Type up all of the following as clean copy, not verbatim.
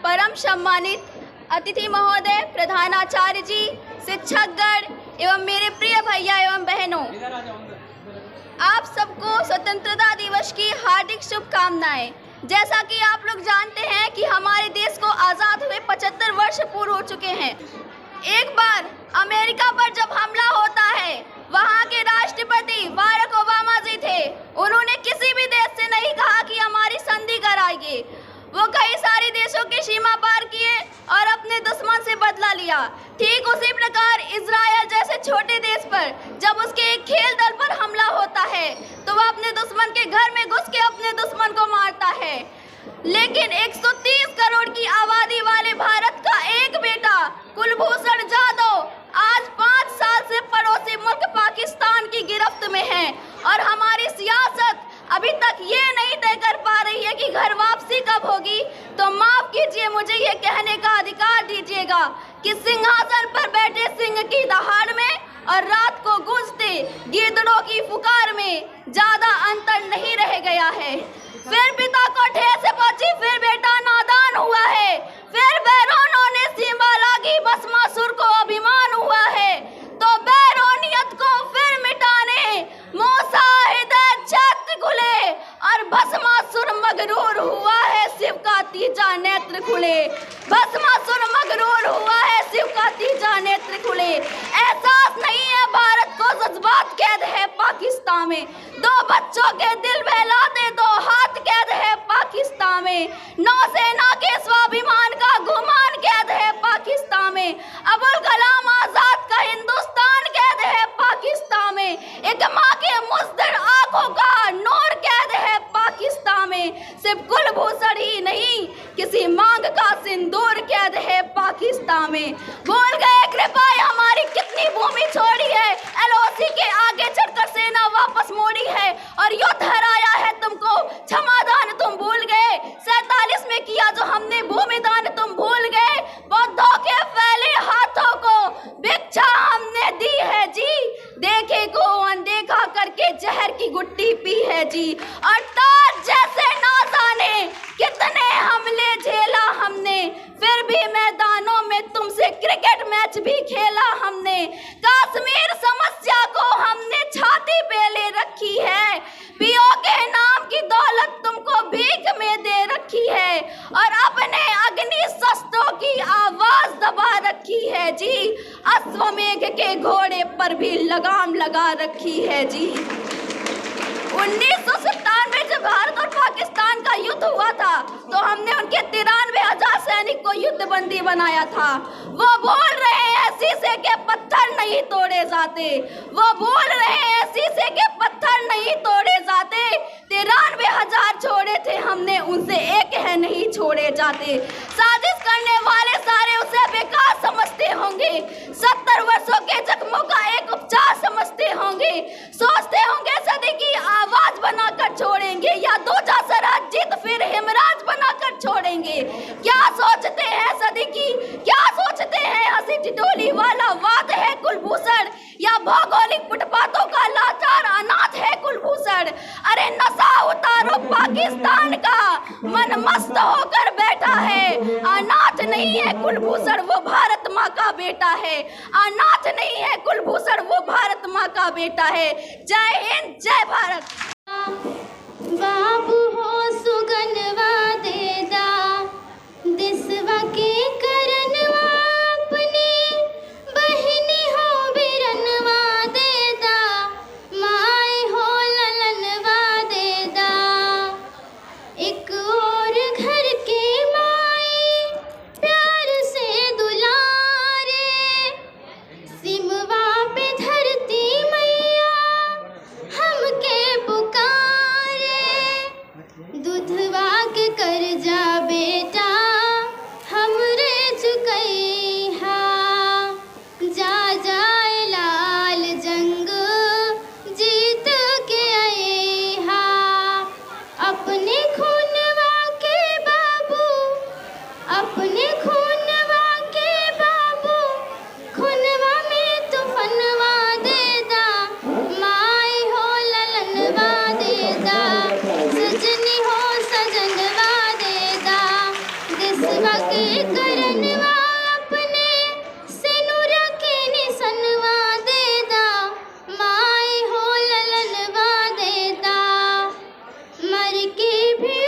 परम सम्मानित अतिथि महोदय, प्रधानाचार्य जी, शिक्षकगण एवं मेरे प्रिय भैया एवं बहनों, आप सबको स्वतंत्रता दिवस की हार्दिक शुभकामनाएं। जैसा कि आप लोग जानते हैं कि हमारे देश को आज़ाद हुए 75 वर्ष पूर्ण हो चुके हैं। एक बार अमेरिका पर जब हमला होता है, वहाँ के राष्ट्रपति बाराक ओबामा जी थे। उन्होंने किसी भी देश से नहीं कहा कि हमारी संधि कराएंगे। वो कई सारे देशों की सीमा पार किए और अपने दुश्मन से बदला लिया। ठीक उसी प्रकार इजराइल जैसे छोटे देश पर जब उसके एक खेल दल पर हमला होता है तो वह अपने दुश्मन के घर में घुस के अपने दुश्मन को मारता है। लेकिन 130 करोड़ की आबादी वाले भारत का एक बेटा कुलभूषण जाधव आज 5 साल से पड़ोसी मुल्क पाकिस्तान की गिरफ्त में है और हमारी सियासत अभी तक ये नहीं तय कर पा रही है कि घर वापसी कब होगी। तो माफ कीजिए, मुझे ये कहने का अधिकार दीजिएगा कि सिंहासन पर बैठे सिंह की दहाड़ में और रात को गूंजते गिद्धड़ों की पुकार में ज्यादा अंतर नहीं रह गया है। फिर पिता को ठेस पहुंची, फिर बेटा नादान हुआ है, फिर बैरोनों ने सीमा लागी, भस्मासुर को अभिमान हुआ है। तो बैरोनियत को फिर मिटाने मूसा हृदय चैत्र खुले और भस्मासुर मगरूर हुआ है, शिव का तीजा नेत्र खुले। भस्मासुर मगरूर हुआ है, शिव का तीजा नेत्र खुले। एहसास नहीं है भारत को जज्बात कैद है पाकिस्तान में। 2 बच्चों के दिल बहलाते 2 हाथ कैद है पाकिस्तान में। नौसेना के स्वाभिमान का गुमान कैद है पाकिस्तान में। अबुल कलाम आजाद का हिंदुस्तान कैद है पाकिस्तान में। एक माँ के मुस्दिर आंखों का नूर कैद है पाकिस्तान में। सिर्फ कुलभूषण ही नहीं, किसी मांग का सिंदूर कैद है पाकिस्तान में। भूल गए कृपया हमारी कितनी भूमि छोड़ी है, LOC के आगे चढ़कर सेना वापस मोड़ी है और युद्ध हराया है तुमको। क्षमादान तुम भूल गए, 47 में किया जो हमने भूमिदान तुम भूल गए। बौद्धों के फैले हाथों को भिक्षा हमने दी है जी, देखे को अनदेखा करके जहर की गुट्टी पी है जी। और ताज जैसे ना जाने कितने हमले झेला हमने, फिर भी मैदानों में तुमसे क्रिकेट मैच भी खेला हमने। कश्मीर समस्या को हमने छाती पे ले रखी है, पीओ के नाम की दौलत तुमको भीख में दे रखी है और अपने अग्नि शस्त्रों की आवाज दबा रखी है जी। अश्वमेघ के घोड़े पर भी लगाम लगा रखी है जी। 1997 जब भारत और पाकिस्तान का युद्ध हुआ था तो हमने उनके 93,000 सैनिक को युद्धबंदी बनाया था। वो बोल रहे हैं शीशे के पत्थर नहीं तोड़े जाते, वो बोल रहे हैं शीशे के पत्थर नहीं तोड़े जाते। 93,000 छोड़े थे हमने, उनसे एक है नहीं छोड़े जाते। साजिश करने वाले सारे उसे बेकार समझते होंगे, 70 वर्षों के जख्मों का एक उपचार समझते होंगे। सोचते होंगे सदी की आवाज बनाकर छोड़ेंगे या दूजा सराज जीत फिर हिमराज बनाकर छोड़ेंगे। क्या सोचते हैं सदी की, क्या सोचते हैं हंसी टिटोली वाला वाद है कुलभूषण या भौगोलिक फुटपाथों का लाचार अनाथ है कुलभूषण। अरे नशा उतारो पाकिस्तान का, मन मस्त होकर बैठा है। अनाथ नहीं है कुलभूषण, वो भारत माँ का बेटा है। अनाथ नहीं है कुलभूषण, वो भारत माँ का बेटा है। जय हिंद, जय भारत। बाबू हो सुगनवा देदा, दिसवा के करनवा अपने, बहिनी हो बिरनवा देदा, माए हो ललनवा देदा। एक और घर के माए प्यार से दुलारे, सिमवा पे धरती मैया हमके पुकारे। दूधवा के देशवा के करनवा अपने सिनुर के निसनवा देदा माए हो ललनवा देदा मर के भी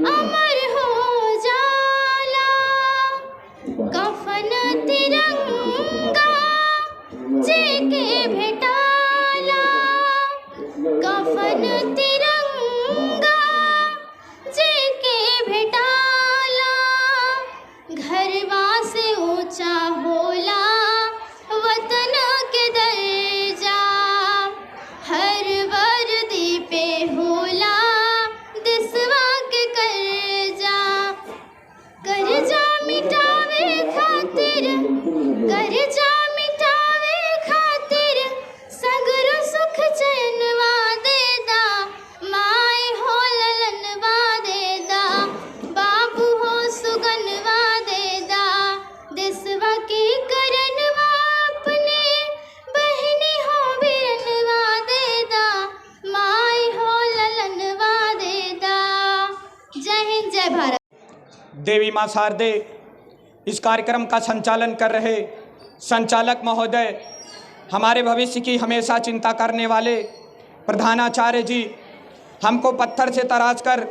अमर हो जाला कफन तिरंगा जेके भेटाला कफन तिरंगा जेके भेटाला घरवा से ऊंचा होला वतन के दर्जा हर वर्दी पे होला देशवा के कर्जा कर्जा मिटावे खातिर कर्जा मिटावे खातिर सगर सुख चैनवा देदा माए हो ललनवा देदा बाबू हो सुगनवा देदा देशवा के करनवा अपने बहनी हो बिरनवा देदा माए हो ललनवा देदा। जय हिंद जय भारत। देवी मां शारदे इस कार्यक्रम का संचालन कर रहे संचालक महोदय, हमारे भविष्य की हमेशा चिंता करने वाले प्रधानाचार्य जी, हमको पत्थर से तराश कर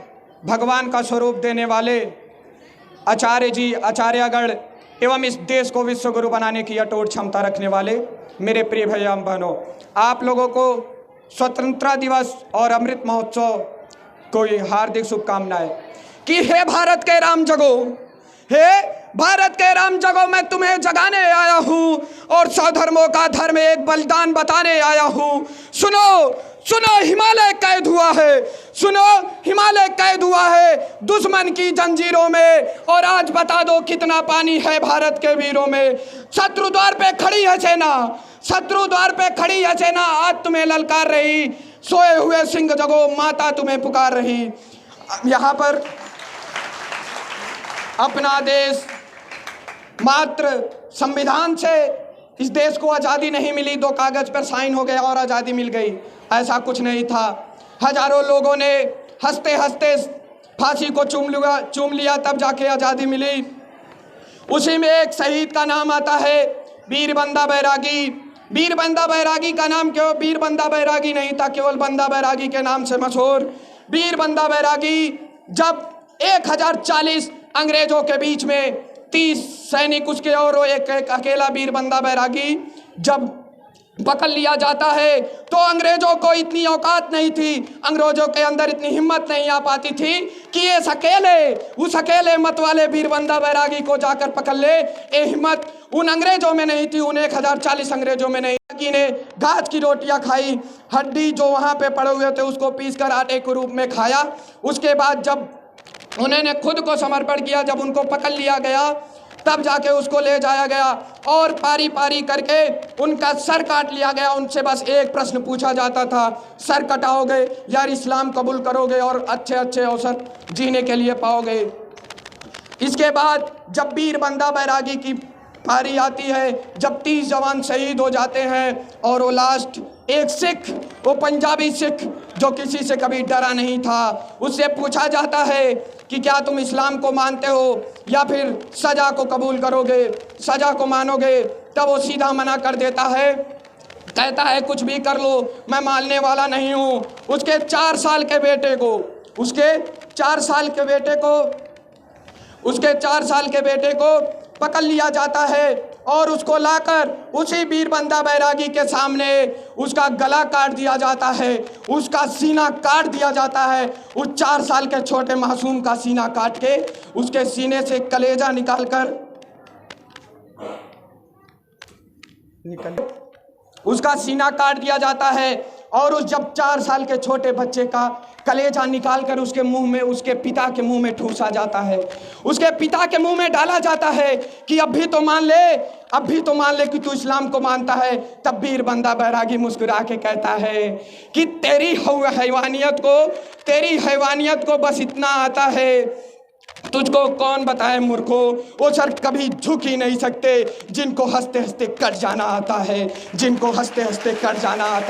भगवान का स्वरूप देने वाले आचार्य जी, आचार्यगण एवं इस देश को विश्व गुरु बनाने की अटूट क्षमता रखने वाले मेरे प्रिय भैया बहनों, आप लोगों को स्वतंत्रता दिवस और अमृत महोत्सव को हार्दिक शुभकामनाएं। कि हे भारत के राम जगो, हे भारत के राम जगो, मैं तुम्हें जगाने आया हूँ और 100 धर्मों का धर्म एक बलिदान बताने आया हूँ। सुनो सुनो हिमालय कैद हुआ है, सुनो हिमालय कैद हुआ है दुश्मन की जंजीरों में, और आज बता दो कितना पानी है भारत के वीरों में। शत्रु द्वार पे खड़ी है सेना, शत्रु द्वार पे खड़ी है सेना, आज तुम्हें ललकार रही, सोए हुए सिंह जगो, माता तुम्हें पुकार रही। यहाँ पर अपना देश मात्र संविधान से इस देश को आज़ादी नहीं मिली, 2 कागज पर साइन हो गया और आज़ादी मिल गई, ऐसा कुछ नहीं था। हजारों लोगों ने हंसते हंसते फांसी को चूम लिया तब जाके आज़ादी मिली। उसी में एक शहीद का नाम आता है वीर बंदा बैरागी। वीर बंदा बैरागी का नाम क्यों वीर बंदा बैरागी नहीं था, केवल बंदा बैरागी के नाम से मशहूर वीर बंदा बैरागी जब 1040 अंग्रेजों के बीच में 30 सैनिक उसके और एक अकेला वीर बंदा बैरागी जब पकड़ लिया जाता है, तो अंग्रेजों को इतनी औकात नहीं थी, अंग्रेजों के अंदर इतनी हिम्मत नहीं आ पाती थी कि ये उस अकेले मत वाले वीर बंदा बैरागी को जाकर पकड़ ले। ये हिम्मत उन अंग्रेजों में नहीं थी, उन 1040 अंग्रेजों में नहीं। बैरागी ने घास की रोटियां खाई, हड्डी जो वहाँ पे पड़े हुए थे उसको पीसकर आटे के रूप में खाया। उसके बाद जब उन्होंने खुद को समर्पण किया, जब उनको पकड़ लिया गया तब जाके उसको ले जाया गया और पारी पारी करके उनका सर काट लिया गया। उनसे बस एक प्रश्न पूछा जाता था, सर कटाओगे यार इस्लाम कबूल करोगे और अच्छे अच्छे अवसर जीने के लिए पाओगे। इसके बाद जब वीर बंदा बैरागी की पारी आती है, जब 30 जवान शहीद हो जाते हैं और वो लास्ट एक सिख, वो पंजाबी सिख जो किसी से कभी डरा नहीं था, उससे पूछा जाता है कि क्या तुम इस्लाम को मानते हो या फिर सज़ा को कबूल करोगे, सज़ा को मानोगे? तब वो सीधा मना कर देता है, कहता है कुछ भी कर लो, मैं मानने वाला नहीं हूँ। उसके 4 साल के बेटे को पकड़ लिया जाता है और उसको लाकर उसी वीर बंदा बैरागी के सामने उसका गला काट दिया जाता है, उसका सीना काट दिया जाता है। उस 4 साल के छोटे मासूम का सीना काट के उसके सीने से कलेजा निकालकर उसका सीना काट दिया जाता है और उस जब 4 साल के छोटे बच्चे का कलेजा निकालकर उसके मुंह में, उसके पिता के मुंह में ठूसा जाता है, उसके पिता के मुंह में डाला जाता है कि अब भी तो मान ले कि तू इस्लाम को मानता है। तब वीर बंदा बैरागी मुस्कुरा के कहता है कि तेरी हैवानियत को बस इतना आता है, तुझको कौन बताए मूर्खो, वो सर कभी झुक ही नहीं सकते जिनको हंसते हंसते कट जाना आता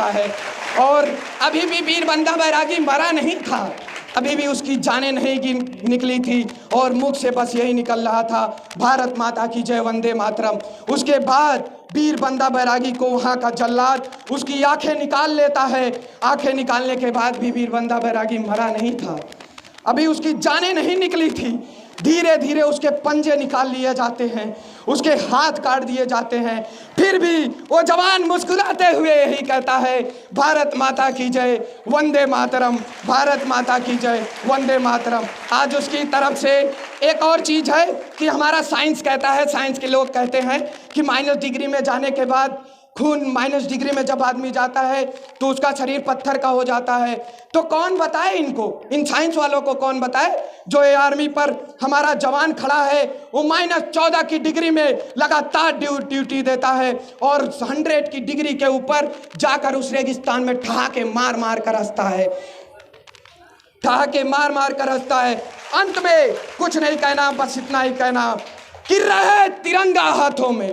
है। और अभी भी वीर बंदा बैरागी मरा नहीं था, अभी भी उसकी जानें नहीं निकली थी और मुख से बस यही निकल रहा था, भारत माता की जय, वंदे मातरम। उसके बाद वीर बंदा बैरागी को वहाँ का जल्लाद उसकी आंखें निकाल लेता है। आंखें निकालने के बाद भी वीर बंदा बैरागी मरा नहीं था, अभी उसकी जानें नहीं निकली थी। धीरे धीरे उसके पंजे निकाल लिए जाते हैं, उसके हाथ काट दिए जाते हैं, फिर भी वो जवान मुस्कुराते हुए यही कहता है, भारत माता की जय, वंदे मातरम, भारत माता की जय, वंदे मातरम। आज उसकी तरफ से एक और चीज़ है कि हमारा साइंस कहता है, साइंस के लोग कहते हैं कि माइनस डिग्री में जाने के बाद, खून माइनस डिग्री में जब आदमी जाता है तो उसका शरीर पत्थर का हो जाता है। तो कौन बताए इनको, इन साइंस वालों को कौन बताए? जो ये आर्मी पर हमारा जवान खड़ा है वो -14 की डिग्री में लगातार ड्यूटी देता है और 100 की डिग्री के ऊपर जाकर उस रेगिस्तान में ठहाके मार मार कर हंसता है, ठहाके मार मार कर हंसता है। अंत में कुछ नहीं कहना, बस इतना ही कहना कि रहे तिरंगा हाथों में,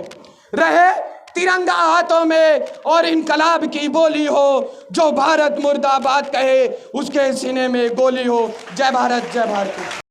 रहे तिरंगा हाथों में और इनकलाब की बोली हो, जो भारत मुर्दाबाद कहे उसके सीने में गोली हो। जय भारत, जय भारत।